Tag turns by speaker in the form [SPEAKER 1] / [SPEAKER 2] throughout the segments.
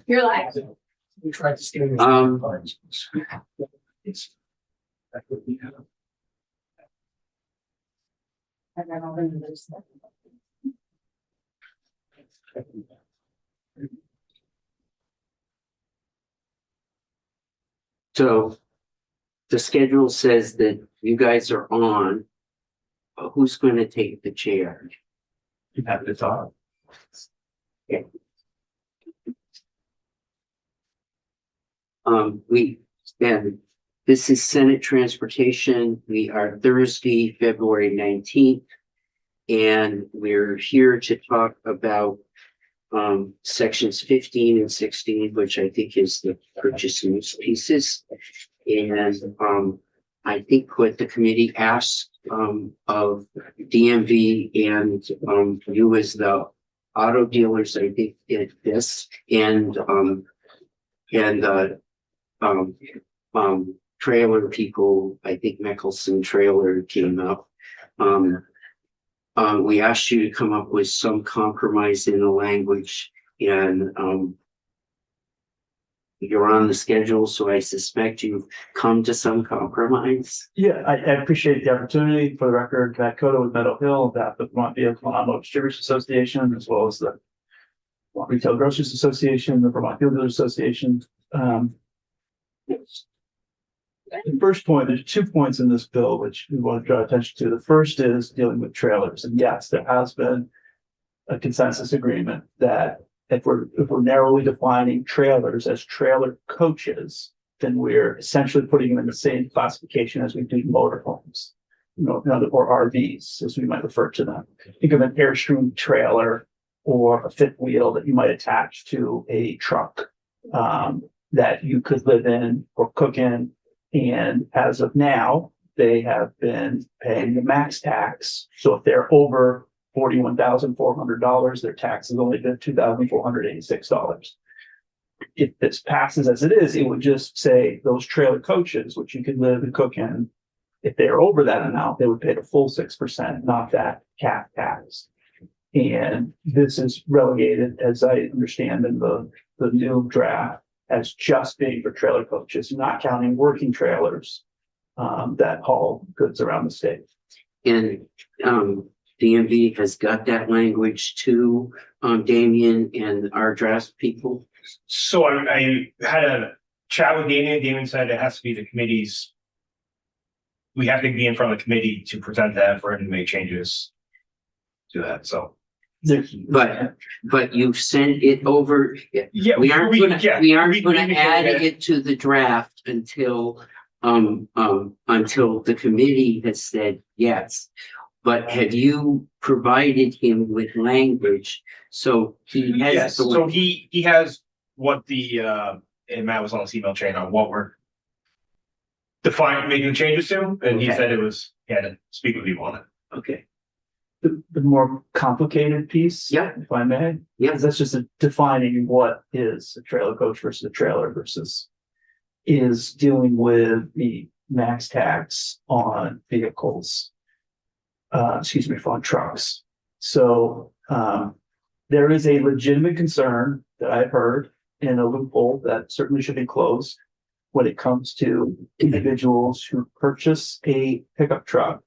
[SPEAKER 1] You're live.
[SPEAKER 2] We tried to stay. It's. That would be.
[SPEAKER 1] And then I'll bring this.
[SPEAKER 3] So the schedule says that you guys are on. But who's going to take the chair?
[SPEAKER 2] You have to talk.
[SPEAKER 3] And this is Senate Transportation. We are Thursday, February 19th. And we're here to talk about sections 15 and 16, which I think is the purchase and use pieces. And I think what the committee asked of DMV and you as the auto dealers, I think did this, and trailer people, I think Mickelson Trailer came up. We asked you to come up with some compromise in the language, and you're on the schedule, so I suspect you've come to some compromise.
[SPEAKER 4] Yeah, I appreciate the opportunity. For the record, Matt Cota with Meadow Hill, that the Vermont Vehicle and Auto Distributors Association, as well as the Vermont Retail Grocers Association, the Vermont Fuel Dealers Association. The first point, there's 2 points in this bill which we want to draw attention to. The first is dealing with trailers. And yes, there has been a consensus agreement that if we're narrowly defining trailers as trailer coaches, then we're essentially putting them in the same classification as we do motorhomes, or RVs, as we might refer to them. Think of an Airstream trailer or a fifth wheel that you might attach to a truck that you could live in or cook in. And as of now, they have been paying the max tax. So if they're over $41,400, their tax has only been $2,486. If this passes as it is, it would just say those trailer coaches, which you could live and cook in, if they're over that amount, they would pay the full 6%, not that cap tax. And this is relegated, as I understand in the new draft, as just being for trailer coaches, not counting working trailers that haul goods around the state.
[SPEAKER 3] And DMV has got that language too, Damien and our draft people.
[SPEAKER 5] So I had a chat with Damien. Damien said it has to be the committee's. We have to be in front of the committee to present that for him to make changes to that. So,
[SPEAKER 3] but you sent it over.
[SPEAKER 5] yeah,
[SPEAKER 3] We aren't going to add
[SPEAKER 5] it.
[SPEAKER 3] it to the draft until the committee has said yes. But have you provided him with language so he has?
[SPEAKER 5] Yes. So he has what the and Matt was on this email chain on what we're making changes to, and he said he had to speak with you on it.
[SPEAKER 3] Okay.
[SPEAKER 4] The more complicated piece,
[SPEAKER 3] Yeah.
[SPEAKER 4] if I may,
[SPEAKER 3] Yeah.
[SPEAKER 4] that's just defining what is a trailer coach versus a trailer versus is dealing with the max tax on vehicles. On trucks. So there is a legitimate concern that I've heard in a loophole that certainly should be closed when it comes to individuals who purchase a pickup truck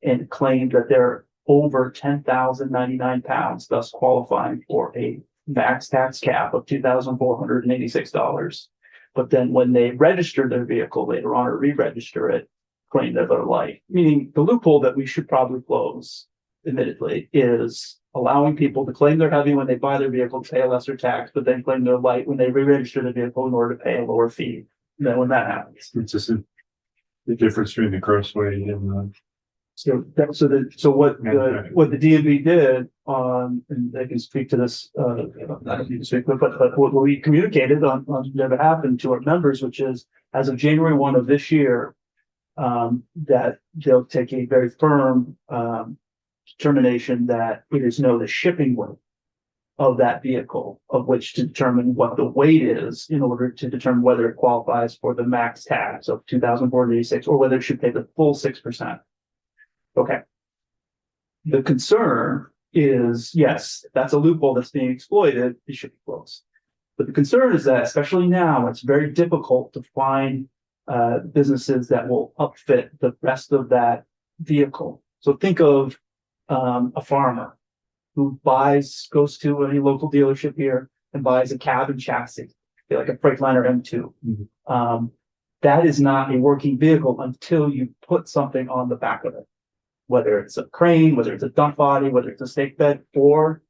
[SPEAKER 4] and claim that they're over 10,099 pounds, thus qualifying for a max tax cap of $2,486. But then when they register their vehicle later on or re-register it, claim that they're light. Meaning the loophole that we should probably close, admittedly, is allowing people to claim they're heavy when they buy their vehicle to pay a lesser tax, but then claim they're light when they re-register the vehicle in order to pay a lower fee. Then when that happens.
[SPEAKER 6] It's just the difference between the gross weight and
[SPEAKER 4] So what the DMV did and they can speak to this, I don't need to speak, but what we communicated on their behalf and to our members, which is as of January 1 of this year, that they'll take a very firm determination that it is the shipping weight of that vehicle, of which to determine what the weight is in order to determine whether it qualifies for the max tax of $2,486 or whether it should pay the full 6%. Okay. The concern is, yes, that's a loophole that's being exploited. It should be closed. But the concern is that, especially now, it's very difficult to find businesses that will upfit the rest of that vehicle. So think of a farmer who goes to any local dealership here and buys a cab and chassis, like a Freightliner M2. That is not a working vehicle until you put something on the back of it, whether it's a crane, whether it's a dump body, whether it's a stake bed, or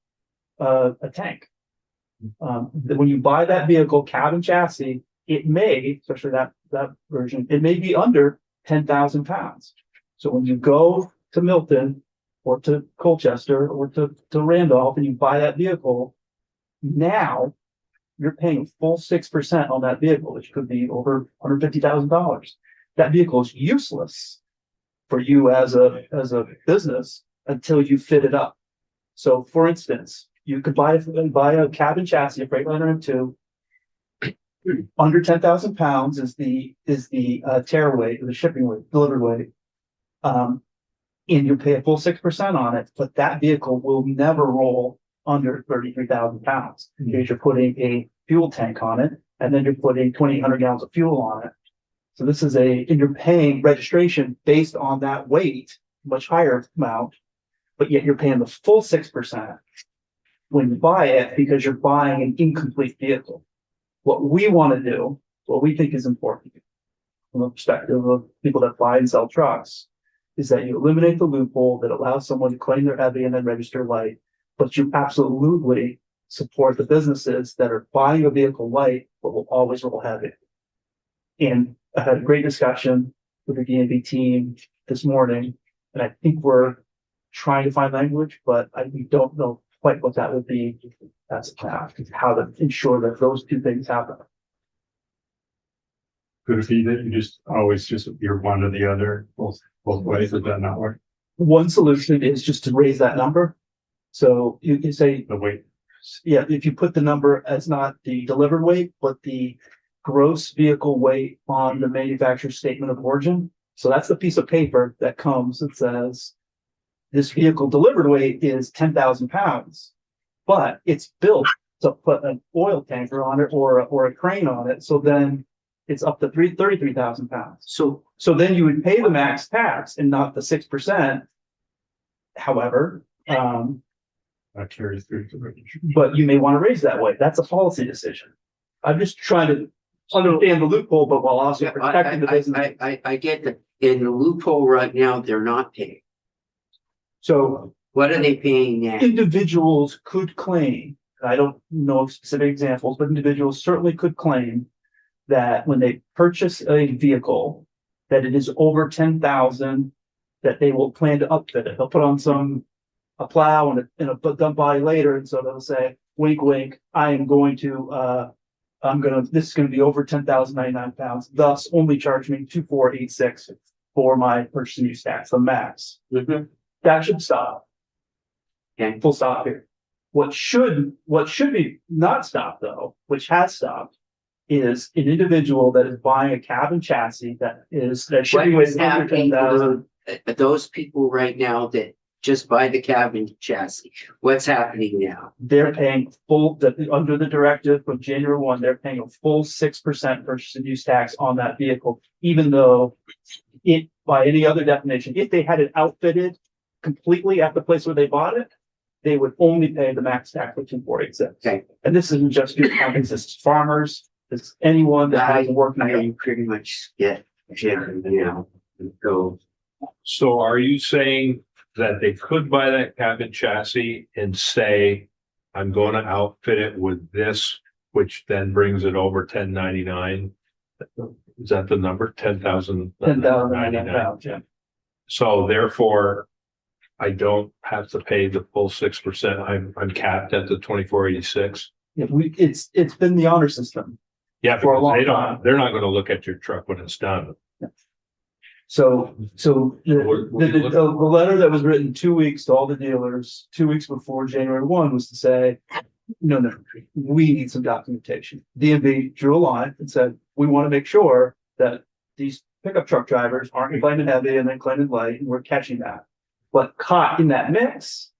[SPEAKER 4] a tank. When you buy that vehicle, cab and chassis, it may, especially that version, it may be under 10,000 pounds. So when you go to Milton or to Colchester or to Randolph and you buy that vehicle, now you're paying full 6% on that vehicle, which could be over $150,000. That vehicle is useless for you as a business until you fit it up. So for instance, you could buy a cab and chassis, a Freightliner M2. Under 10,000 pounds is the tear weight, or the shipping weight, delivered weight. And you pay a full 6% on it, but that vehicle will never roll under 33,000 pounds. Because you're putting a fuel tank on it, and then you're putting 2,800 gallons of fuel on it. So this is and you're paying registration based on that weight, much higher amount, but yet you're paying the full 6% when you buy it because you're buying an incomplete vehicle. What we want to do, what we think is important from the perspective of people that buy and sell trucks, is that you eliminate the loophole that allows someone to claim they're heavy and then register light, but you absolutely support the businesses that are buying a vehicle light, but will always roll heavy. And I had a great discussion with the DMV team this morning, and I think we're trying to find language, but we don't know quite what that would be. That's how to ensure that those two things happen.
[SPEAKER 6] Could it be that you just always you're one or the other, both ways? Does that not work?
[SPEAKER 4] One solution is just to raise that number. So you can say,
[SPEAKER 6] The weight.
[SPEAKER 4] yeah, if you put the number as not the delivered weight, but the gross vehicle weight on the manufacturer's statement of origin. So that's the piece of paper that comes that says this vehicle delivered weight is 10,000 pounds, but it's built to put an oil tanker on it or a crane on it. So then it's up to 33,000 pounds. So then you would pay the max tax and not the 6%. However,
[SPEAKER 6] That carries through to registry.
[SPEAKER 4] but you may want to raise that weight. That's a policy decision. I'm just trying to understand the loophole, but while also protecting the business.
[SPEAKER 3] I get that. In the loophole right now, they're not paying.
[SPEAKER 4] So
[SPEAKER 3] What are they paying now?
[SPEAKER 4] individuals could claim, I don't know of specific examples, but individuals certainly could claim that when they purchase a vehicle, that it is over 10,000, that they will plan to upfit it. They'll put on a plow and a dump body later. And so they'll say, wink, wink, this is going to be over 10,099 pounds, thus only charge me 2,486 for my purchase and use tax, the max. That should stop.
[SPEAKER 3] Okay.
[SPEAKER 4] Full stop here. What should be not stopped though, which has stopped, is an individual that is buying a cab and chassis that shipping weight
[SPEAKER 3] What's
[SPEAKER 4] is under
[SPEAKER 3] happening
[SPEAKER 4] 10,000.
[SPEAKER 3] to those people right now that just buy the cab and chassis? What's happening now?
[SPEAKER 4] They're paying under the directive from January 1, they're paying a full 6% purchase and use tax on that vehicle, even though it, by any other definition, if they had it outfitted completely at the place where they bought it, they would only pay the max tax of 2,486.
[SPEAKER 3] Okay.
[SPEAKER 4] And this isn't just your companies, this is farmers, it's anyone that has a working.
[SPEAKER 3] I pretty much get it now. So
[SPEAKER 7] So are you saying that they could buy that cab and chassis and say, I'm going to outfit it with this, which then brings it over 1099? Is that the number?
[SPEAKER 4] 10,099 pounds, yeah.
[SPEAKER 7] So therefore, I don't have to pay the full 6%. I'm capped at the 2486.
[SPEAKER 4] If it's been the honor system.
[SPEAKER 7] Yeah,
[SPEAKER 4] For a
[SPEAKER 7] because
[SPEAKER 4] long time.
[SPEAKER 7] they're not going to look at your truck when it's done.
[SPEAKER 4] So the
[SPEAKER 7] What are you
[SPEAKER 4] letter that was written 2 weeks to all the dealers, 2 weeks before January 1 was to say, no, we need some documentation. DMV drew a line and said, we want to make sure that these pickup truck drivers aren't claiming heavy and then claiming light, and we're catching that. But caught in that mix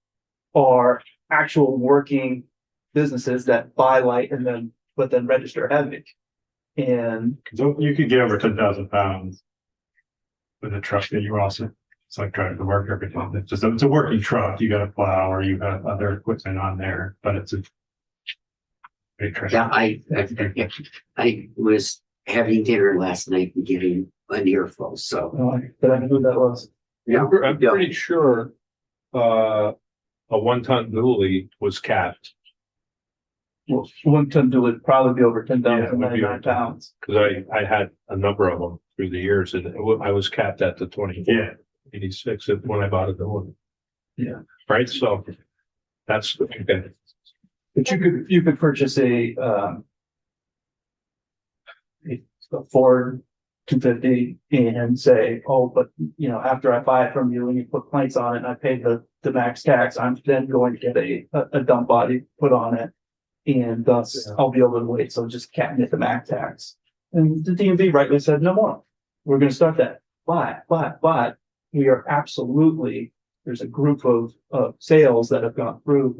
[SPEAKER 4] are actual working businesses that buy light and then but then register heavy. And
[SPEAKER 6] So you could get over 10,000 pounds with a truck that you also, it's like driving to work every day. It's a working truck. You got a plow or you have other equipment on there, but it's a big truck.
[SPEAKER 3] Yeah, I was having dinner last night and getting an earful, so.
[SPEAKER 4] but I knew who that was.
[SPEAKER 3] Yeah,
[SPEAKER 7] I'm pretty sure, a 1-ton dually was capped,
[SPEAKER 4] Well, 1 ton would probably be over
[SPEAKER 7] Yeah, it would be
[SPEAKER 4] 10,099
[SPEAKER 7] over 10.
[SPEAKER 4] pounds.
[SPEAKER 7] because I had a number of them through the years, and I was capped at the 2486 when I bought a dually.
[SPEAKER 4] Yeah.
[SPEAKER 7] Right, so that's, okay.
[SPEAKER 4] But you could purchase a Ford 250 and say, oh, but you know, after I buy it from you and you put plates on it and I pay the max tax, I'm then going to get a dump body put on it. And thus I'll be able to wait. So just cap it the max tax. And the DMV rightly said, no more. We're going to start that. But we are absolutely, there's a group of sales that have gone through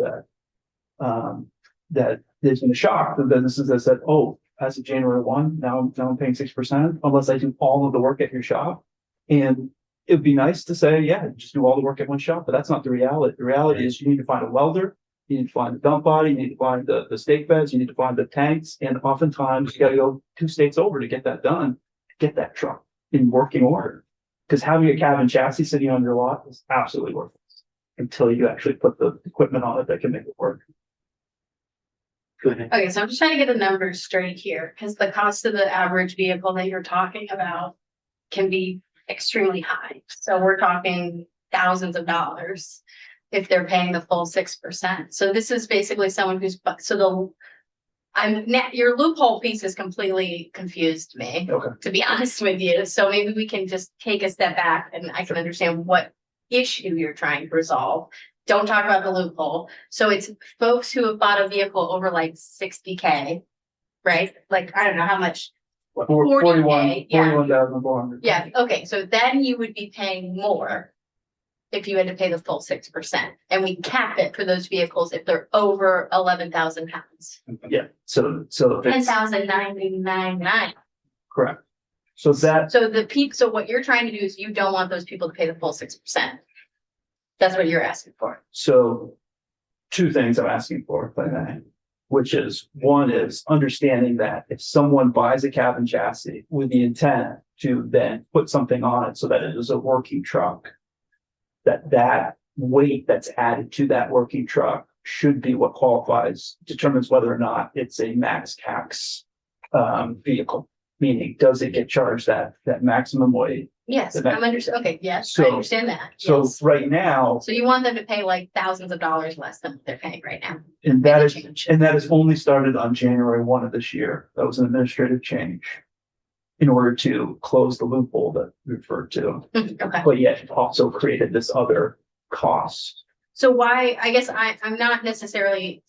[SPEAKER 4] that there's been a shock. The businesses that said, oh, as of January 1, now I'm paying 6% unless I do all of the work at your shop. And it'd be nice to say, yeah, just do all the work at one shop, but that's not the reality. The reality is you need to find a welder, you need to find the dump body, you need to find the stake beds, you need to find the tanks, and oftentimes you gotta go 2 states over to get that done, get that truck in working order. Because having a cab and chassis sitting on your lot is absolutely worthless until you actually put the equipment on it that can make it work.
[SPEAKER 3] Go ahead.
[SPEAKER 1] Okay, so I'm just trying to get the numbers straight here, because the cost of the average vehicle that you're talking about can be extremely high. So we're talking thousands of dollars if they're paying the full 6%. So this is basically someone who's, your loophole piece has completely confused me,
[SPEAKER 4] Okay.
[SPEAKER 1] to be honest with you. So maybe we can just take a step back and I can understand what issue you're trying to resolve. Don't talk about the loophole. So it's folks who have bought a vehicle over like 60K, right? Like, I don't know how much. 40K, yeah.
[SPEAKER 4] 41,400.
[SPEAKER 1] Yeah, okay, so then you would be paying more if you had to pay the full 6%. And we cap it for those vehicles if they're over 11,000 pounds.
[SPEAKER 4] Yeah, so it's
[SPEAKER 1] 10,999.
[SPEAKER 4] correct. So that,
[SPEAKER 1] So what you're trying to do is you don't want those people to pay the full 6%. That's what you're asking for.
[SPEAKER 4] so 2 things I'm asking for, if I may, which is, one is understanding that if someone buys a cab and chassis with the intent to then put something on it so that it is a working truck, that weight that's added to that working truck should be what determines whether or not it's a max tax vehicle. Meaning, does it get charged that maximum weight?
[SPEAKER 1] Yes,
[SPEAKER 4] Okay.
[SPEAKER 1] I'm okay, yes, I
[SPEAKER 4] So-
[SPEAKER 1] understand that.
[SPEAKER 4] So
[SPEAKER 1] Yes.
[SPEAKER 4] right now,
[SPEAKER 1] So you want them to pay like thousands of dollars less than what they're paying right now.
[SPEAKER 4] and
[SPEAKER 1] Make
[SPEAKER 4] that
[SPEAKER 1] a
[SPEAKER 4] is,
[SPEAKER 1] change.
[SPEAKER 4] and that is only started on January 1 of this year. That was an administrative change in order to close the loophole that we referred to,
[SPEAKER 1] Okay.
[SPEAKER 4] but yet also created this other cost.
[SPEAKER 1] So why, I guess I'm not necessarily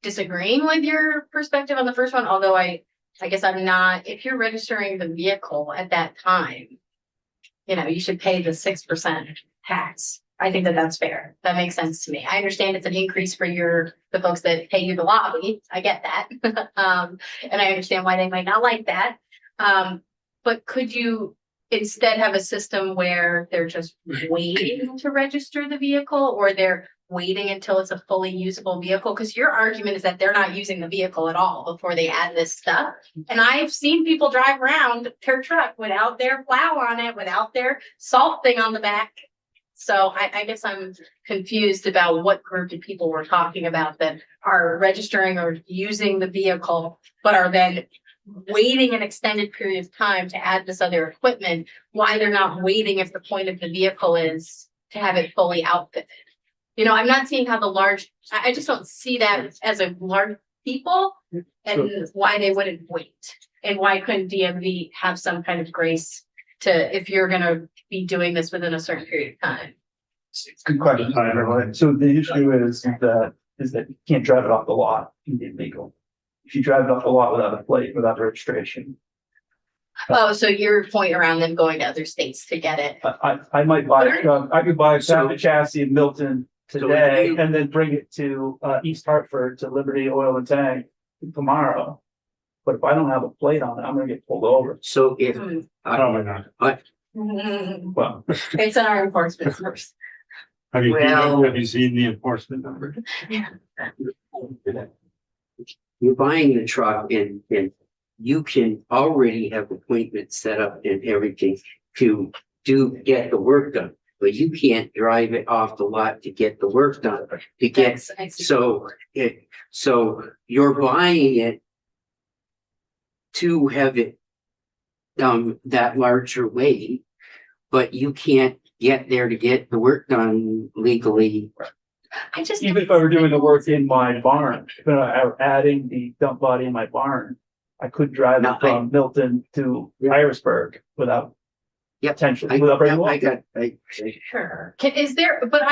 [SPEAKER 1] disagreeing with your perspective on the first one, although I guess I'm not, if you're registering the vehicle at that time, you should pay the 6% tax. I think that that's fair. That makes sense to me. I understand it's an increase for the folks that pay you the lobby. I get that. And I understand why they might not like that. But could you instead have a system where they're just waiting to register the vehicle, or they're waiting until it's a fully usable vehicle? Because your argument is that they're not using the vehicle at all before they add this stuff. And I've seen people drive around their truck without their plow on it, without their salt thing on the back. So I guess I'm confused about what group of people we're talking about that are registering or using the vehicle, but are then waiting an extended period of time to add this other equipment, why they're not waiting if the point of the vehicle is to have it fully outfitted. I'm not seeing how I just don't see that as a large people and why they wouldn't wait. And why couldn't DMV have some kind of grace to, if you're gonna be doing this within a certain period of time?
[SPEAKER 4] Good question. So the issue is that you can't drive it off the lot and be illegal. If you drive it off the lot without a plate, without registration,
[SPEAKER 1] Oh, so your point around them going to other states to get it.
[SPEAKER 4] I might buy a truck. I could buy a cab and chassis in Milton
[SPEAKER 3] So
[SPEAKER 4] today
[SPEAKER 3] you-
[SPEAKER 4] and then bring it to East Hartford to Liberty Oil and Tank tomorrow. but if I don't have a plate on it, I'm gonna get pulled over.
[SPEAKER 3] So if,
[SPEAKER 6] Probably not.
[SPEAKER 4] Well,
[SPEAKER 1] It's in our enforcement first.
[SPEAKER 6] Have you,
[SPEAKER 3] Well-
[SPEAKER 6] have you seen the enforcement number?
[SPEAKER 3] you're buying the truck and you can already have appointments set up and everything to get the work done. But you can't drive it off the lot to get the work done, to get,
[SPEAKER 1] That's, I see.
[SPEAKER 3] so you're buying it to have it that larger weight, but you can't get there to get the work done legally.
[SPEAKER 1] I just.
[SPEAKER 4] even if I were doing the work in my barn, adding the dump body in my barn, I could drive
[SPEAKER 3] No,
[SPEAKER 4] it from Milton to Harrisburg without
[SPEAKER 3] Yep.
[SPEAKER 4] potentially, without breaking
[SPEAKER 3] I
[SPEAKER 4] law.
[SPEAKER 1] Sure. Is there, but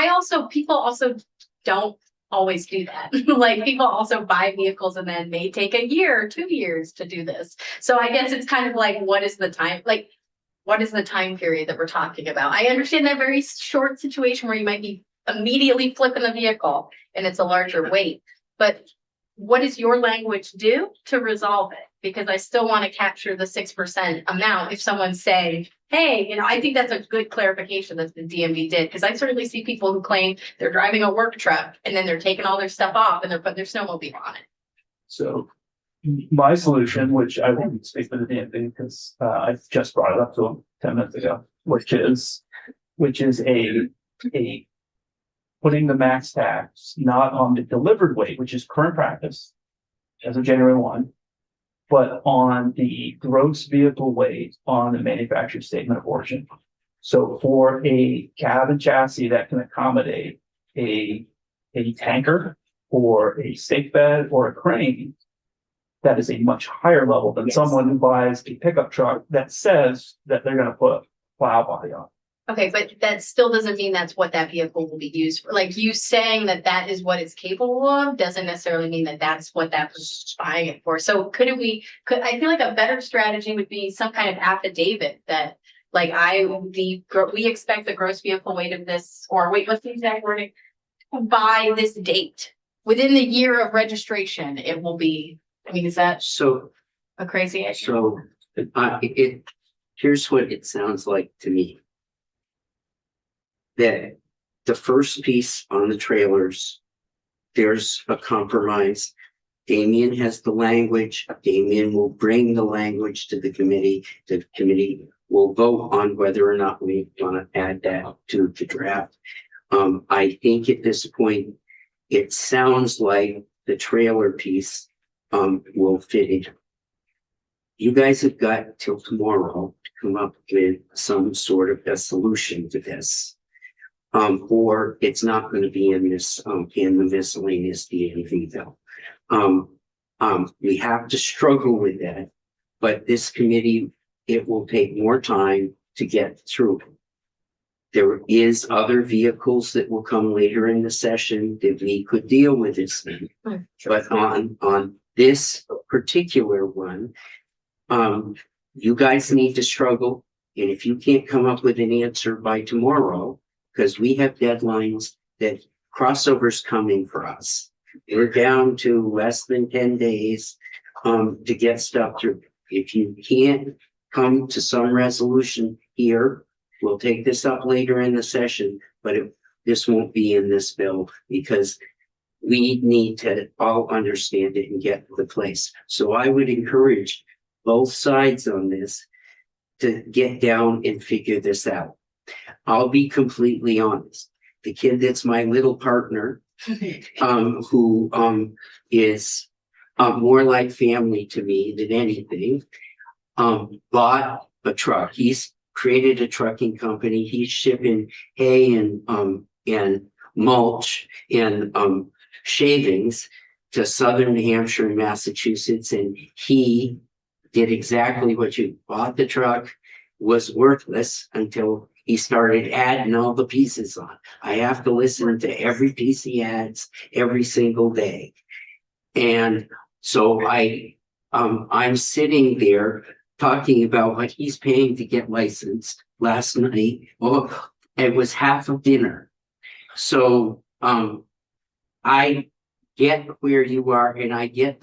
[SPEAKER 1] people also don't always do that. Like people also buy vehicles and then may take a year, 2 years to do this. So I guess it's kind of like, what is the time period that we're talking about? I understand that very short situation where you might be immediately flipping the vehicle and it's a larger weight, but what does your language do to resolve it? Because I still want to capture the 6% amount. If someone's saying, hey, I think that's a good clarification that the DMV did, because I certainly see people who claim they're driving a work truck and then they're taking all their stuff off and they're putting their snowmobile on it.
[SPEAKER 4] So my solution, which I won't speak for the DMV because I just brought it up to them 10 minutes ago, which is a putting the max tax not on the delivered weight, which is current practice as of January 1, but on the gross vehicle weight on the manufacturer's statement of origin. So for a cab and chassis that can accommodate a tanker or a stake bed or a crane, that is a much higher level than
[SPEAKER 1] Yes.
[SPEAKER 4] someone who buys a pickup truck that says that they're gonna put plow body on.
[SPEAKER 1] Okay, but that still doesn't mean that's what that vehicle will be used for. Like you saying that that is what it's capable of doesn't necessarily mean that that's what that was buying it for. So I feel like a better strategy would be some kind of affidavit that like we expect the gross vehicle weight of this, or wait, what's the exact wording? By this date, within the year of registration, it will be, is that
[SPEAKER 3] So,
[SPEAKER 1] a crazy idea?
[SPEAKER 3] so, here's what it sounds like to me. That the first piece on the trailers, there's a compromise. Damien has the language. Damien will bring the language to the committee. The committee will vote on whether or not we want to add that to the draft. I think at this point, it sounds like the trailer piece will fit in. You guys have got till tomorrow to come up with some sort of a solution to this. Or it's not going to be in this, in the miscellaneous DMV bill. We have to struggle with that, but this committee, it will take more time to get through. There is other vehicles that will come later in the session that we could deal with this. But on this particular one, you guys need to struggle. And if you can't come up with an answer by tomorrow, because we have deadlines that crossovers coming for us. We're down to less than 10 days to get stuff through. If you can't come to some resolution here, we'll take this up later in the session, but this won't be in this bill because we need to all understand it and get to the place. So I would encourage both sides on this to get down and figure this out. I'll be completely honest. The kid that's my little partner, who is more like family to me than anything, bought a truck. He's created a trucking company. He's shipping hay and mulch and shavings to southern New Hampshire and Massachusetts, and he did exactly what you bought. The truck was worthless until he started adding all the pieces on. I have to listen to every piece he adds every single day. And so I'm sitting there talking about what he's paying to get licensed last night. Well, it was half of dinner. So I get where you are, and I get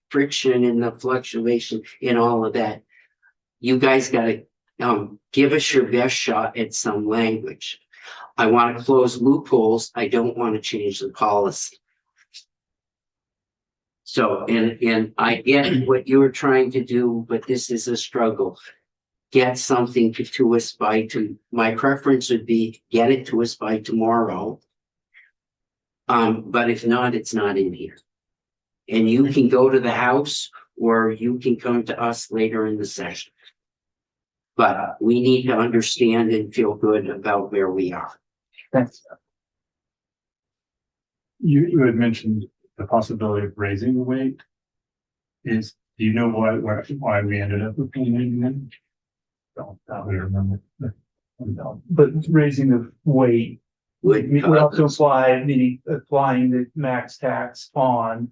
[SPEAKER 3] friction and the fluctuation and all of that. You guys gotta, give us your best shot at some language. I want to close loopholes. I don't want to change the policy. So, and I get what you were trying to do, but this is a struggle. Get something to us my preference would be get it to us by tomorrow. But if not, it's not in here. And you can go to the house or you can come to us later in the session. But we need to understand and feel good about where we are.
[SPEAKER 4] Thanks.
[SPEAKER 6] You had mentioned the possibility of raising the weight. Do you know why we ended up with 189? Don't remember.
[SPEAKER 4] But raising the weight would also apply, meaning applying the max tax on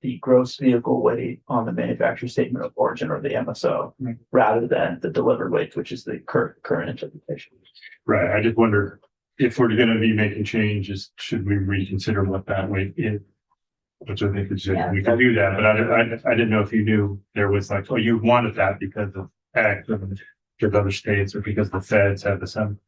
[SPEAKER 4] the gross vehicle weight on the manufacturer statement of origin or the MSO, rather than the delivered weight, which is the current interpretation.
[SPEAKER 6] Right, I just wonder if we're gonna be making changes, should we reconsider what that weight is? Which I think is, we can do that, but I didn't know if you knew there was like, oh, you wanted that because of X, because other states, or because the feds have the same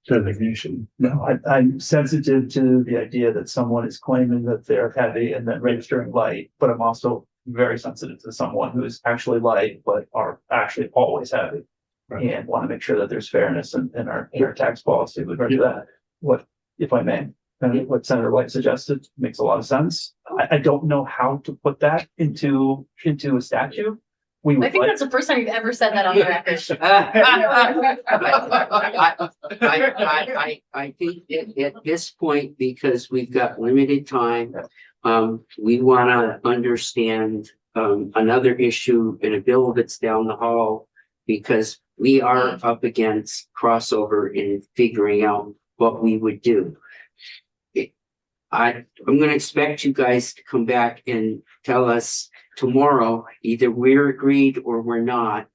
[SPEAKER 6] designation.
[SPEAKER 4] No, I'm sensitive to the idea that someone is claiming that they're heavy and then registering light, but I'm also very sensitive to someone who is actually light, but are actually always heavy.
[SPEAKER 6] Right.
[SPEAKER 4] And want to make sure that there's fairness in our tax policy with regard to that. What, if I may, and what Senator White suggested makes a lot of sense. I don't know how to put that into a statute.
[SPEAKER 1] I think that's the first time you've ever said that on the record.
[SPEAKER 3] I think at this point, because we've got limited time, we want to understand another issue in a bill that's down the hall, because we are up against crossover in figuring out what we would do. I'm going to expect you guys to come back and tell us tomorrow, either we're agreed or we're not.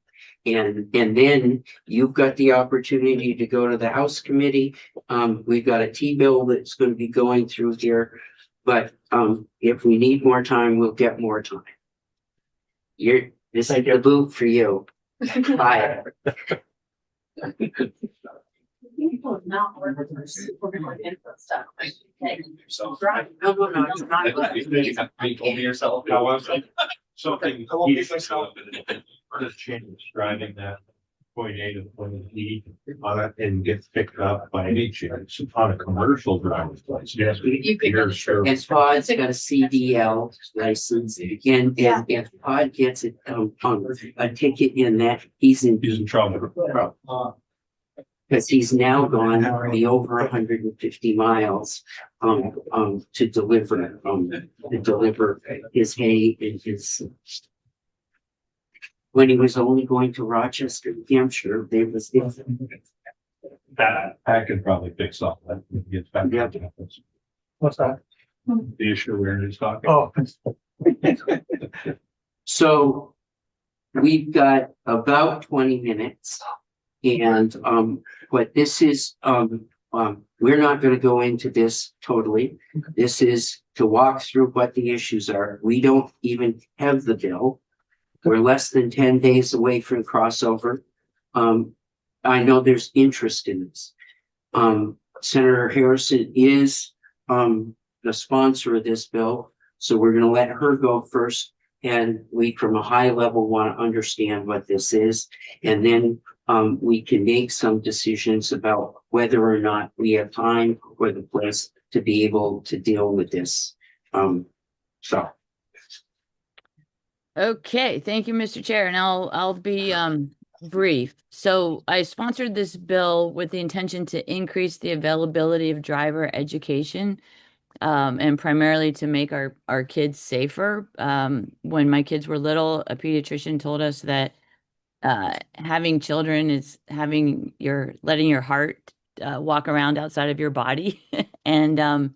[SPEAKER 3] And then you've got the opportunity to go to the House committee. We've got a T-bill that's going to be going through here. But if we need more time, we'll get more time. This is the boot for you. Bye.
[SPEAKER 1] People not work with their super input stuff.
[SPEAKER 3] No, it's not.
[SPEAKER 7] Something. For the change, driving that point A to point B on it and gets picked up by any chance on a commercial driver's license. Yes.
[SPEAKER 1] You could
[SPEAKER 7] You're sure.
[SPEAKER 3] And Todd's got a CDL license, and if Todd gets it a ticket in that, he's in
[SPEAKER 7] trouble.
[SPEAKER 3] because he's now gone the over 150 miles to deliver his hay and his. When he was only going to Rochester, New Hampshire, there was
[SPEAKER 7] That I could probably fix all that when it gets back.
[SPEAKER 3] Yeah.
[SPEAKER 4] What's that?
[SPEAKER 7] The issue we're just talking.
[SPEAKER 4] Oh.
[SPEAKER 3] So we've got about 20 minutes. And but this is we're not going to go into this totally. This is to walk through what the issues are. We don't even have the bill. We're less than 10 days away from crossover. I know there's interest in this. Senator Harrison is the sponsor of this bill, so we're going to let her go first. And we, from a high level, want to understand what this is, and then we can make some decisions about whether or not we have time or the place to be able to deal with this. So.
[SPEAKER 8] Okay, thank you, Mr. Chair, and I'll be brief. So I sponsored this bill with the intention to increase the availability of driver education, and primarily to make our kids safer. When my kids were little, a pediatrician told us that having children is letting your heart walk around outside of your body. And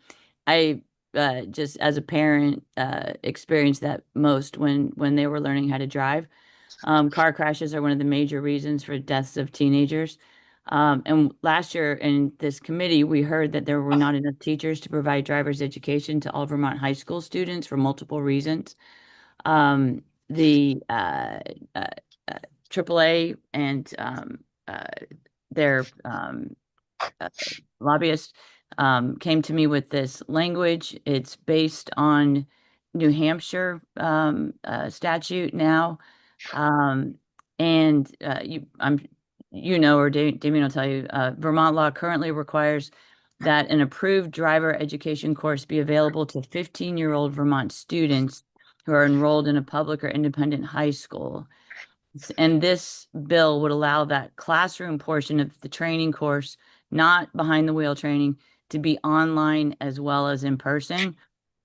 [SPEAKER 8] I just as a parent experienced that most when they were learning how to drive. Car crashes are one of the major reasons for deaths of teenagers. And last year in this committee, we heard that there were not enough teachers to provide driver's education to all Vermont high school students for multiple reasons. The AAA and their lobbyist came to me with this language. It's based on New Hampshire statute now. And or Damien will tell you, Vermont law currently requires that an approved driver education course be available to 15-year-old Vermont students who are enrolled in a public or independent high school. And this bill would allow that classroom portion of the training course, not behind the wheel training, to be online as well as in person.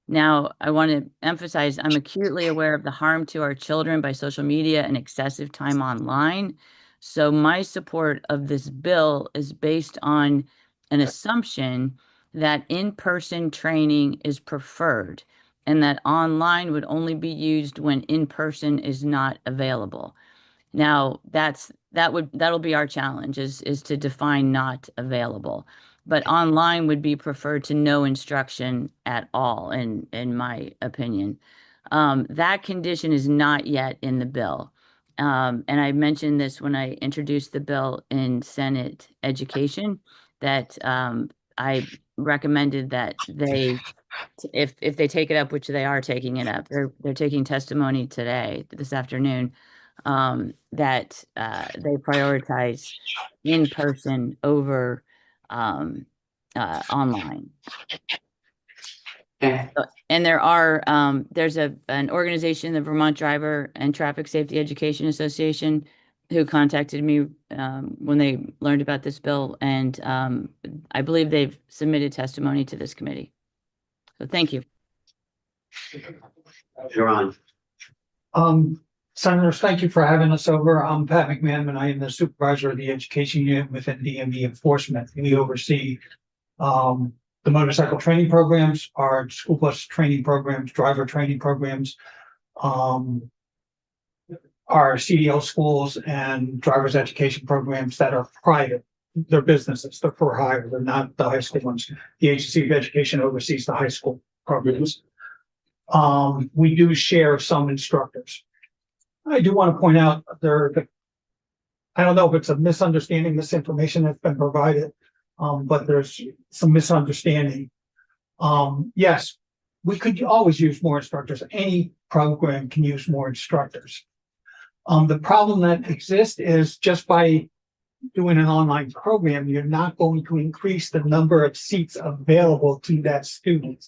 [SPEAKER 8] Now, I want to emphasize, I'm acutely aware of the harm to our children by social media and excessive time online. So my support of this bill is based on an assumption that in-person training is preferred and that online would only be used when in-person is not available. Now, that'll be our challenge is to define not available. But online would be preferred to no instruction at all, in my opinion. That condition is not yet in the bill. And I mentioned this when I introduced the bill in Senate Education, that I recommended that if they take it up, which they are taking it up, they're taking testimony this afternoon, that they prioritize in person over online.
[SPEAKER 3] Okay.
[SPEAKER 8] And there's an organization, the Vermont Driver and Traffic Safety Education Association, who contacted me when they learned about this bill, and I believe they've submitted testimony to this committee. So thank you.
[SPEAKER 3] You're on.
[SPEAKER 2] Senators, thank you for having us over. I'm Pat McMahon, and I am the supervisor of the education unit within DMV enforcement. We oversee the motorcycle training programs, our school bus training programs, driver training programs, our CDL schools and driver's education programs that are private. They're businesses, they're for hire, they're not the high school ones. The Agency of Education oversees the high school programs. We do share some instructors. I do want to point out I don't know if it's a misunderstanding, misinformation that's been provided, but there's some misunderstanding. Yes, we could always use more instructors. Any program can use more instructors. The problem that exists is just by doing an online program, you're not going to increase the number of seats available to that student.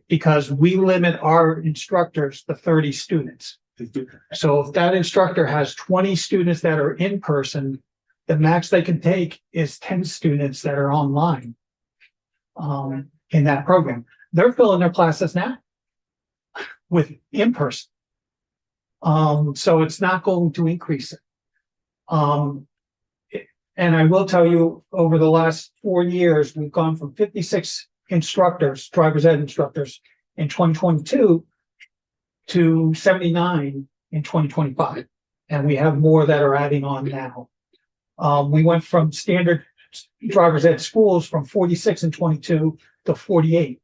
[SPEAKER 2] Because we limit our instructors to 30 students. So if that instructor has 20 students that are in person, the max they can take is 10 students that are online in that program. They're filling their classes now with in person. So it's not going to increase it. And I will tell you, over the last 4 years, we've gone from 56 instructors, driver's ed instructors in 2022 to 79 in 2025. And we have more that are adding on now. We went from standard driver's ed schools from 46 in 22 to 48.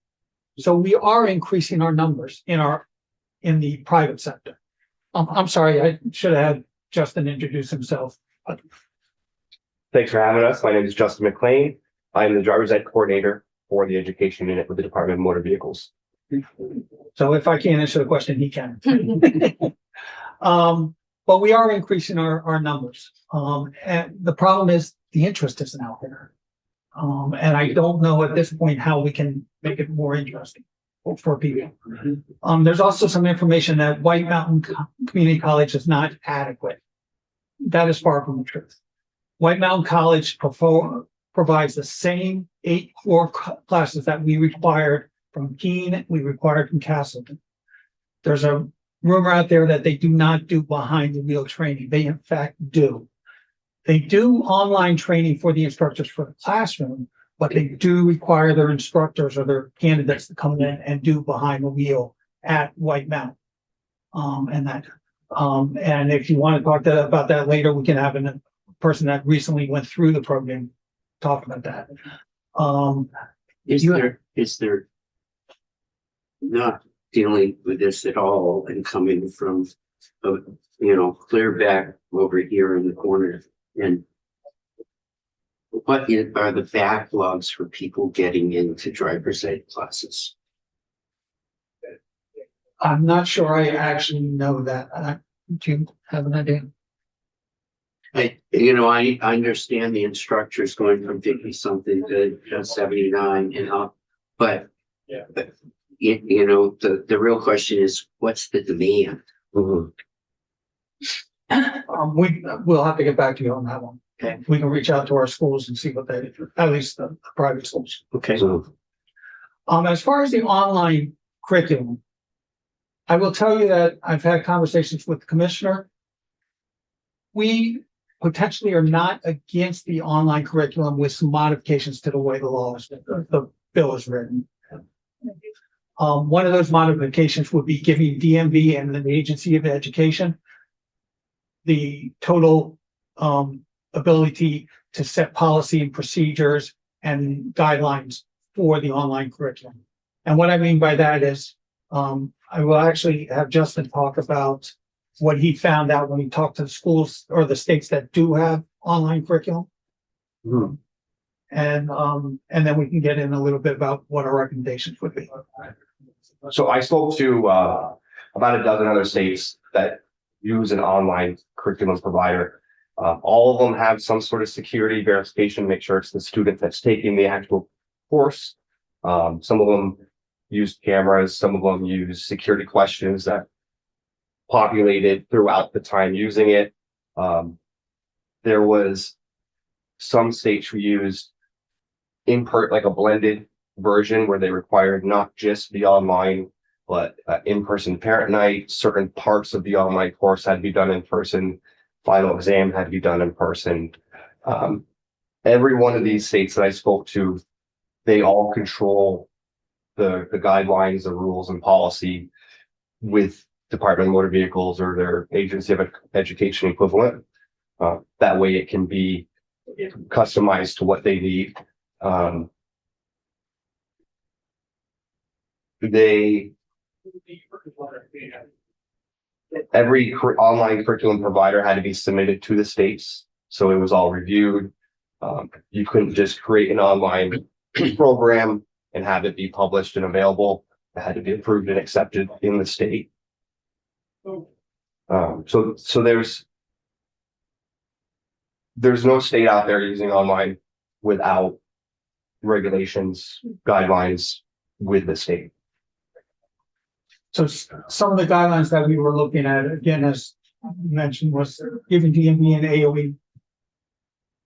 [SPEAKER 2] So we are increasing our numbers in the private sector. I'm sorry, I should have had Justin introduce himself.
[SPEAKER 9] Thanks for having us. My name is Justin McLean. I'm the driver's ed coordinator for the education unit with the Department of Motor Vehicles.
[SPEAKER 2] So if I can't answer the question, he can. But we are increasing our numbers. And the problem is the interest isn't out there. And I don't know at this point how we can make it more interesting for people. There's also some information that White Mountain Community College is not adequate. That is far from the truth. White Mountain College provides the same 8 core classes that we required from Keene, we required from Castleton. There's a rumor out there that they do not do behind the wheel training. They in fact do. They do online training for the instructors for the classroom, but they do require their instructors or their candidates to come in and do behind the wheel at White Mountain. And if you want to talk about that later, we can have a person that recently went through the program talk about that.
[SPEAKER 3] dealing with this at all and coming from, clear back over here in the corner. And what are the backlogs for people getting into driver's ed classes?
[SPEAKER 2] I'm not sure I actually know that. Do you have an idea?
[SPEAKER 3] I understand the instructors going from 50 something to 79 and up, but the real question is, what's the demand?
[SPEAKER 2] We'll have to get back to you on that one.
[SPEAKER 3] Okay.
[SPEAKER 2] We can reach out to our schools and see what they, at least the private schools.
[SPEAKER 3] Okay.
[SPEAKER 2] As far as the online curriculum, I will tell you that I've had conversations with the commissioner. We potentially are not against the online curriculum with some modifications to the way the bill is written. One of those modifications would be giving DMV and the Agency of Education the total ability to set policy and procedures and guidelines for the online curriculum. And what I mean by that is, I will actually have Justin talk about what he found out when he talked to the schools or the states that do have online curriculum. And then we can get in a little bit about what our recommendations would be.
[SPEAKER 9] So I spoke to about a dozen other states that use an online curriculum provider. All of them have some sort of security verification to make sure it's the student that's taking the actual course. Some of them use cameras, some of them use security questions that populated throughout the time using it. There was some states who used like a blended version where they required not just the online, but in-person parent night. Certain parts of the online course had to be done in person. Final exam had to be done in person. Every one of these states that I spoke to, they all control the guidelines, the rules and policy with Department of Motor Vehicles or their Agency of Education equivalent. That way it can be customized to what they need. Every online curriculum provider had to be submitted to the states, so it was all reviewed. You couldn't just create an online program and have it be published and available. It had to be approved and accepted in the state. So there's no state out there using online without regulations, guidelines with the state.
[SPEAKER 2] So some of the guidelines that we were looking at, again, as you mentioned, was giving DMV and AOE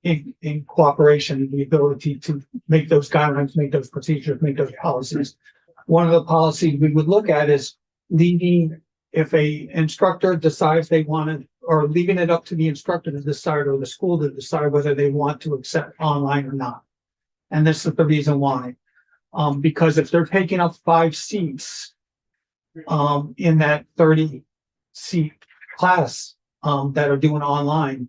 [SPEAKER 2] in cooperation, the ability to make those guidelines, make those procedures, make those policies. One of the policies we would look at is leaving, if a instructor decides they want to, or leaving it up to the instructor to decide or the school to decide whether they want to accept online or not. And this is the reason why. Because if they're taking up 5 seats in that 30-seat class that are doing online,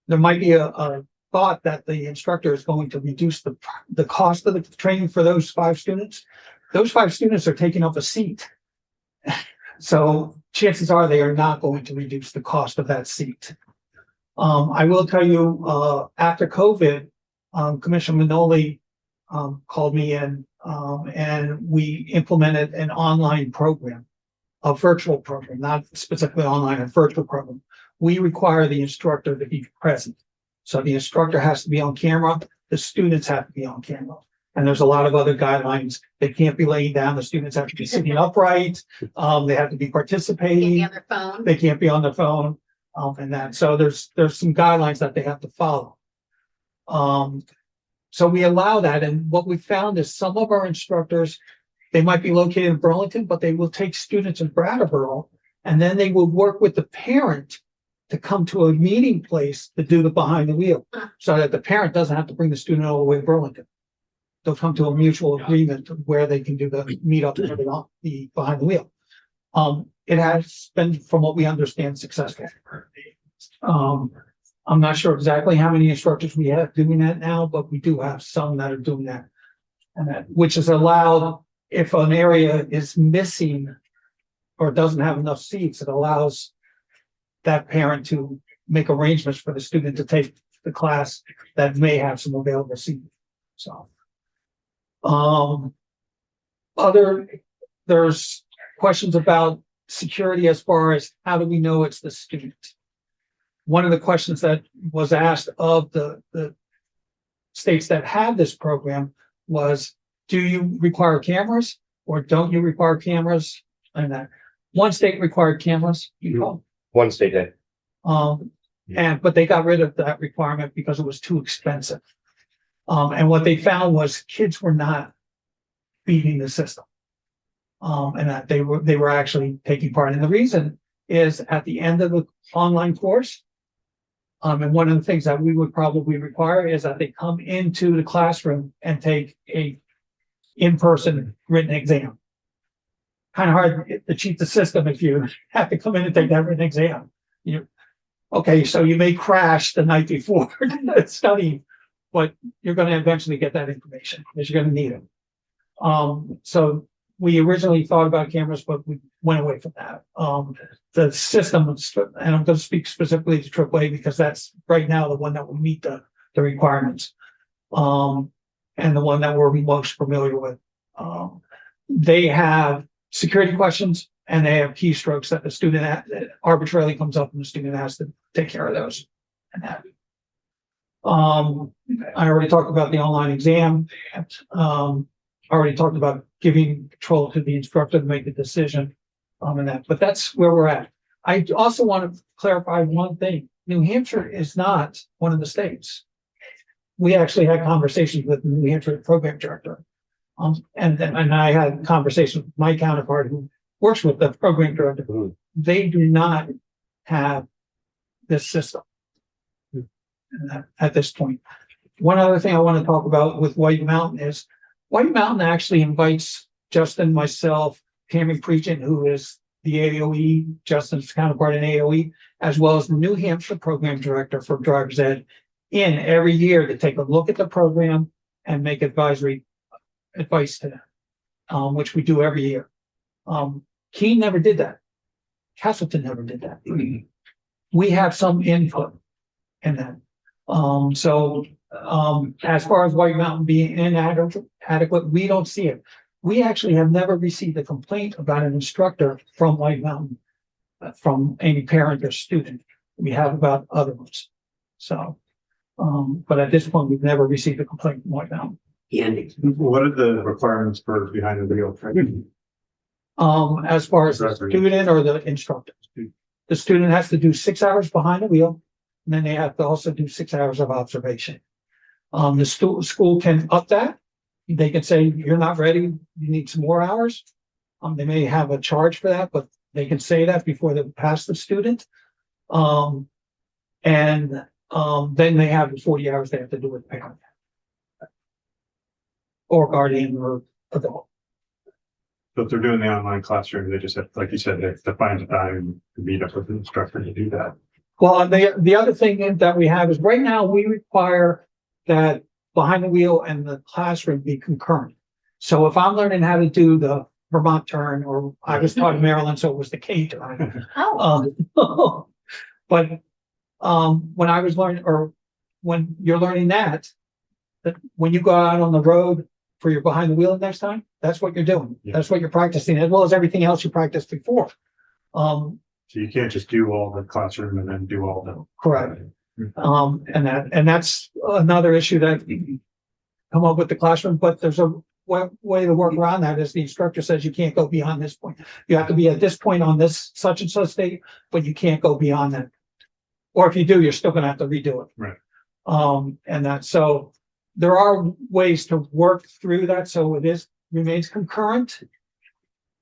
[SPEAKER 2] there might be a thought that the instructor is going to reduce the cost of the training for those 5 students. Those 5 students are taking up a seat. So chances are they are not going to reduce the cost of that seat. I will tell you, after COVID, Commissioner Manoli called me in and we implemented an online program, a virtual program, not specifically online, a virtual program. We require the instructor to be present. So the instructor has to be on camera, the students have to be on camera. And there's a lot of other guidelines. They can't be laying down, the students have to be sitting upright, they have to be participating.
[SPEAKER 1] Can't be on their phone.
[SPEAKER 2] They can't be on their phone, and that. So there's some guidelines that they have to follow. So we allow that, and what we found is some of our instructors, they might be located in Burlington, but they will take students in Brattleboro, and then they will work with the parent to come to a meeting place to do the behind the wheel, so that the parent doesn't have to bring the student all the way to Burlington. They'll come to a mutual agreement where they can do the meet up for the behind the wheel. It has been, from what we understand, successful. I'm not sure exactly how many instructors we have doing that now, but we do have some that are doing that. And that, which has allowed if an area is missing or doesn't have enough seats, it allows that parent to make arrangements for the student to take the class that may have some available seats. So, there's questions about security as far as how do we know it's the student? One of the questions that was asked of the states that have this program was, do you require cameras or don't you require cameras? And that one state required cameras,
[SPEAKER 9] One state did.
[SPEAKER 2] but they got rid of that requirement because it was too expensive. And what they found was kids were not beating the system. And that they were actually taking part. And the reason is at the end of the online course, and one of the things that we would probably require is that they come into the classroom and take a in-person written exam. Kind of hard to cheat the system if you have to come in and take that written exam. Okay, so you may crash the night before studying, but you're going to eventually get that information because you're going to need it. So we originally thought about cameras, but we went away from that. The system, and I'm going to speak specifically to AAA because that's right now the one that will meet the requirements. And the one that we're most familiar with. They have security questions and they have keystrokes that the student arbitrarily comes up and the student has to take care of those. And that. I already talked about the online exam. I already talked about giving control to the instructor to make the decision and that, but that's where we're at. I also want to clarify one thing. New Hampshire is not one of the states. We actually had conversations with the New Hampshire program director. And I had conversations with my counterpart who works with the program director. They do not have this system at this point. One other thing I want to talk about with White Mountain is White Mountain actually invites Justin, myself, Tammy Preachant, who is the AOE, Justin's counterpart in AOE, as well as the New Hampshire program director for driver's ed, in every year to take a look at the program and make advice to them, which we do every year. Keene never did that. Castleton never did that. We have some input in that. As far as White Mountain being inadequate, we don't see it. We actually have never received a complaint about an instructor from White Mountain, from any parent or student. We have about other ones. So, but at this point, we've never received a complaint from White Mountain.
[SPEAKER 3] And
[SPEAKER 6] What are the requirements for behind the wheel training?
[SPEAKER 2] As far as the student or the instructor, the student has to do 6 hours behind the wheel, and then they have to also do 6 hours of observation. The school can up that. They can say, you're not ready, you need some more hours. They may have a charge for that, but they can say that before they pass the student. Then they have the 40 hours they have to do with parent. Or guardian or adult.
[SPEAKER 6] So if they're doing the online classroom, they just have, like you said, they have to find the time to meet up with the instructor to do that.
[SPEAKER 2] Well, the other thing that we have is right now we require that behind the wheel and the classroom be concurrent. So if I'm learning how to do the Vermont turn, or I was taught in Maryland, so it was the K turn. But when I was learning, or when you're learning that when you go out on the road for your behind the wheel next time, that's what you're doing.
[SPEAKER 6] Yeah.
[SPEAKER 2] That's what you're practicing, as well as everything else you practiced before.
[SPEAKER 6] So you can't just do all the classroom and then do all the.
[SPEAKER 2] Correct. And that's another issue that you come up with the classroom, but there's a way to work around that is the instructor says you can't go beyond this point. You have to be at this point on this such and such date, but you can't go beyond that. Or if you do, you're still gonna have to redo it.
[SPEAKER 6] Right.
[SPEAKER 2] So there are ways to work through that, so it remains concurrent.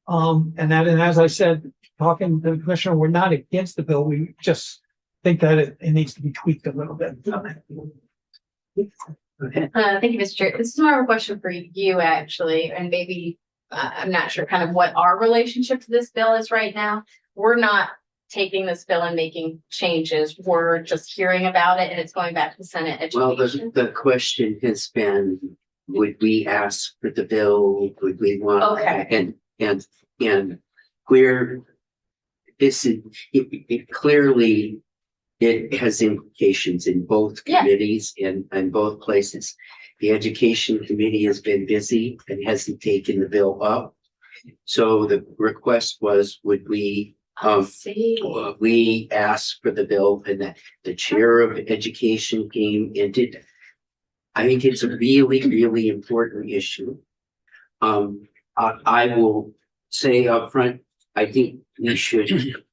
[SPEAKER 2] And as I said, talking to the commissioner, we're not against the bill, we just think that it needs to be tweaked a little bit.
[SPEAKER 1] Thank you, Mr. Chair. This is more of a question for you, actually, and maybe I'm not sure kind of what our relationship to this bill is right now. We're not taking this bill and making changes. We're just hearing about it and it's going back to the Senate
[SPEAKER 3] well,
[SPEAKER 1] Education.
[SPEAKER 3] the question has been, would we ask for the bill? Would we want?
[SPEAKER 1] Okay.
[SPEAKER 3] And where this is, it clearly, it has implications in both
[SPEAKER 1] Yeah.
[SPEAKER 3] committees and both places. The education committee has been busy and hasn't taken the bill up. So the request was, would we,
[SPEAKER 1] See.
[SPEAKER 3] we asked for the bill, and that the chair of education came and did. I think it's a really, really important issue. I will say up front, I think we should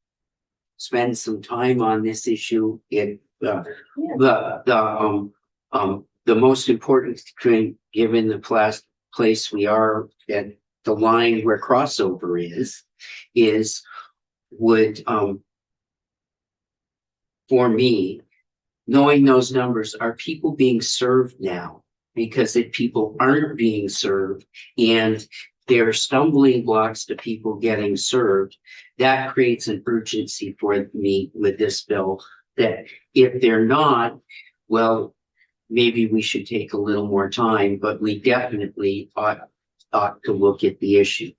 [SPEAKER 3] spend some time on this issue. The most important thing, given the place we are at, the line where crossover is would, for me, knowing those numbers, are people being served now? Because if people aren't being served and there are stumbling blocks to people getting served, that creates an urgency for me with this bill, that if they're not, well, maybe we should take a little more time, but we definitely ought to look at the issue.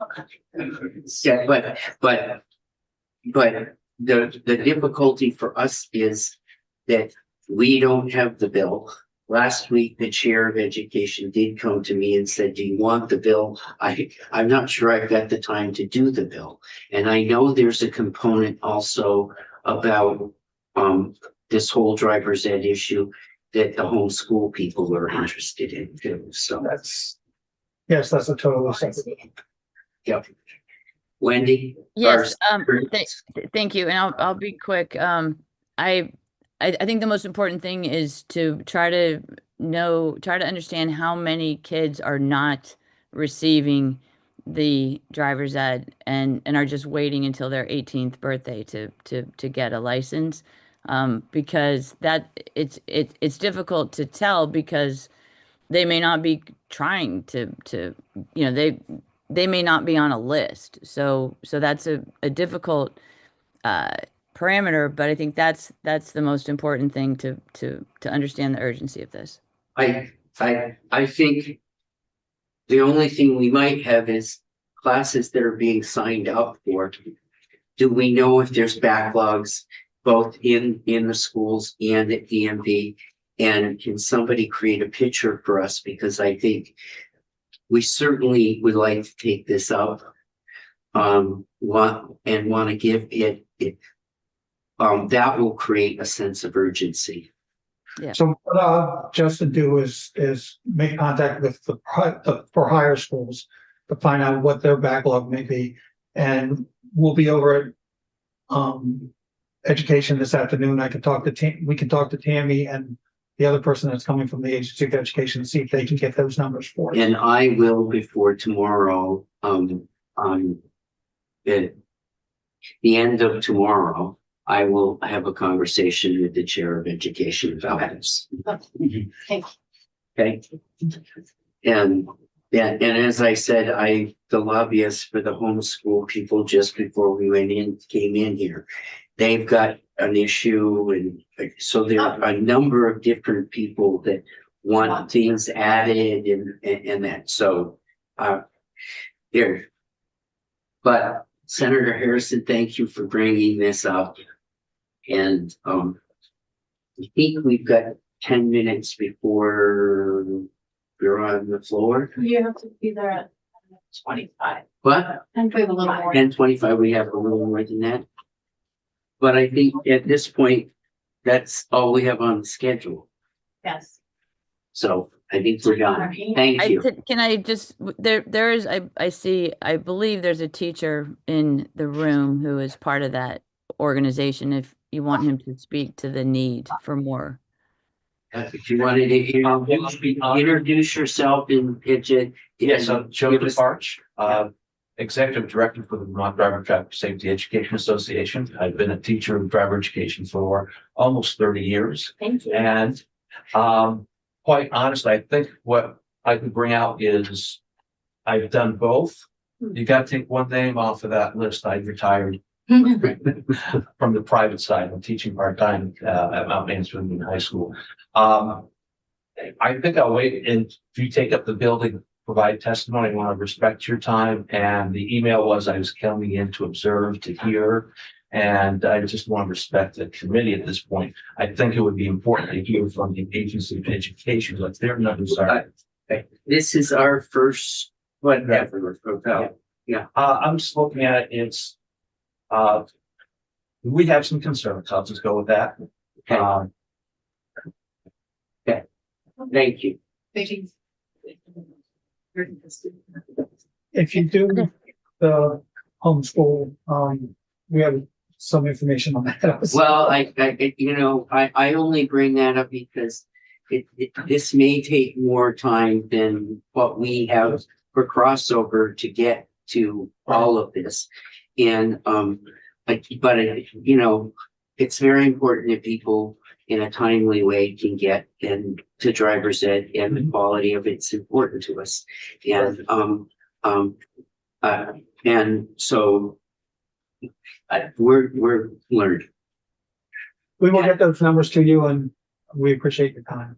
[SPEAKER 3] Yeah, but the difficulty for us is that we don't have the bill. Last week, the chair of education did come to me and said, do you want the bill? I'm not sure I've got the time to do the bill. And I know there's a component also about this whole driver's ed issue that the homeschool people are interested in too. So
[SPEAKER 2] Yes, that's a totally separate.
[SPEAKER 3] yep. Wendy?
[SPEAKER 8] Yes,
[SPEAKER 3] or-
[SPEAKER 8] thank you, and I'll be quick. I think the most important thing is to try to understand how many kids are not receiving the driver's ed and are just waiting until their 18th birthday to get a license. Because it's difficult to tell because they may not be trying to they may not be on a list. So that's a difficult parameter, but I think that's the most important thing to understand the urgency of this.
[SPEAKER 3] I think the only thing we might have is classes that are being signed up for. Do we know if there's backlogs both in the schools and at DMV? And can somebody create a picture for us? Because I think we certainly would like to take this up. Want to give it that will create a sense of urgency.
[SPEAKER 2] So what just to do is make contact with the for hire schools to find out what their backlog may be. And we'll be over at education this afternoon. We can talk to Tammy and the other person that's coming from the Agency of Education, see if they can get those numbers for us.
[SPEAKER 3] And I will, before tomorrow, on the end of tomorrow, I will have a conversation with the chair of education about this. Okay. And as I said, the lobbyists for the homeschool people, just before we came in here, they've got an issue, and so there are a number of different people that want things added and that. So there. But Senator Harrison, thank you for bringing this up. And I think we've got 10 minutes before we're on the floor.
[SPEAKER 1] You have to be there at 25.
[SPEAKER 3] What?
[SPEAKER 1] And we have a little more.
[SPEAKER 3] 10:25, we have a little more than that. But I think at this point, that's all we have on the schedule.
[SPEAKER 1] Yes.
[SPEAKER 3] So I think we're done. Thank you.
[SPEAKER 8] Can I just, there is, I believe there's a teacher in the room who is part of that organization, if you want him to speak to the need for more.
[SPEAKER 3] If you wanted to introduce yourself and pitch it.
[SPEAKER 10] Yes, I'm Joe
[SPEAKER 3] give us-
[SPEAKER 10] DeBarge, Executive Director for the Vermont Driver Traffic Safety Education Association. I've been a teacher of driver education for almost 30 years.
[SPEAKER 1] Thank you.
[SPEAKER 10] And quite honestly, I think what I can bring out is I've done both. You got to take one name off of that list. I retired from the private side. I'm teaching part-time at Mount Mansfield High School. I think I'll wait, and if you take up the building, provide testimony, I want to respect your time, and the email was I was coming in to observe, to hear. And I just want to respect the committee at this point. I think it would be important to hear from the Agency of Education, what their numbers are.
[SPEAKER 3] This is our first, whatever,
[SPEAKER 10] I'm just looking at it's, we have some concerns. I'll just go with that.
[SPEAKER 3] Okay. Thank you.
[SPEAKER 2] If you do the homeschool, we have some information on that.
[SPEAKER 3] Well, I only bring that up because this may take more time than what we have for crossover to get to all of this. And, it's very important that people in a timely way can get to driver's ed, and the quality of it's important to us. And so we're learned.
[SPEAKER 2] We will get those numbers to you, and we appreciate your time.